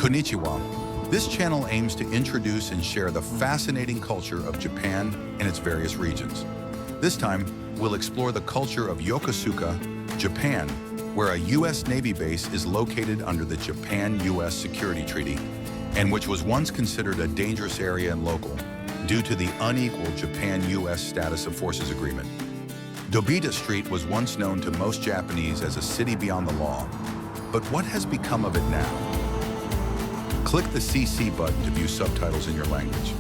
Konnichiwa. This channel aims to introduce and share the fascinating culture of Japan and its various regions. This time, we'll explore the culture of Yokosuka, Japan, where a U.S. Navy base is located under the Japan-U.S. Security Treaty, and which was once considered a dangerous area and local due to the unequal Japan-U.S. Status of Forces Agreement. Dobuita Street was once known to most Japanese as a city beyond the law, but what has become of it now? Click the CC button to view subtitles in your language.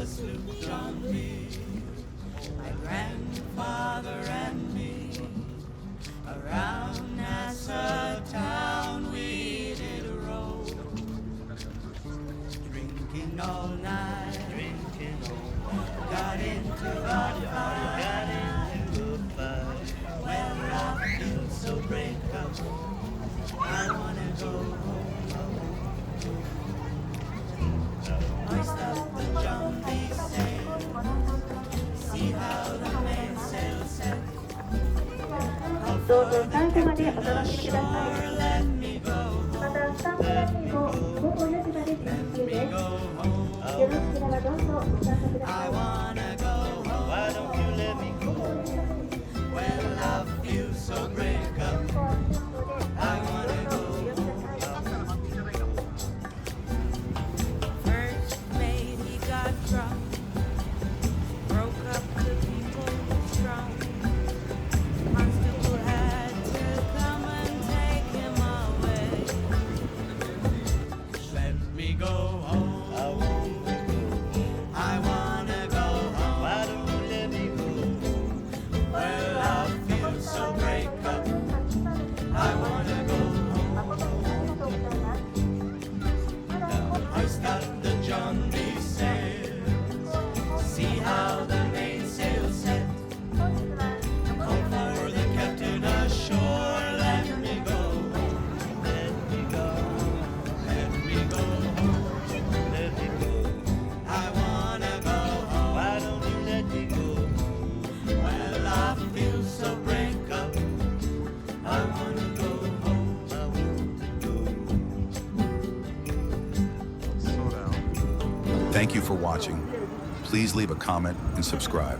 Sukajan, my grandfather and me, around Nassau town we did roll, drinking all night, got into a fight, well I feel so break up, I wanna go home. Hoist up the jumpy sail, see how the mainsail set. How far the captain ashore, let me go home. また、スタンプラインも午後4時まで停止中です。よろしければどうぞご参加くださ I い。 wanna go home. Why don't you let me go? Well, I feel so break up. I wanna go home. First mate, he got drunk, broke up the people strong. Constable had to come and take him away. Let me go home. I wanna go home. Thank you for watching. Please leave a comment and subscribe.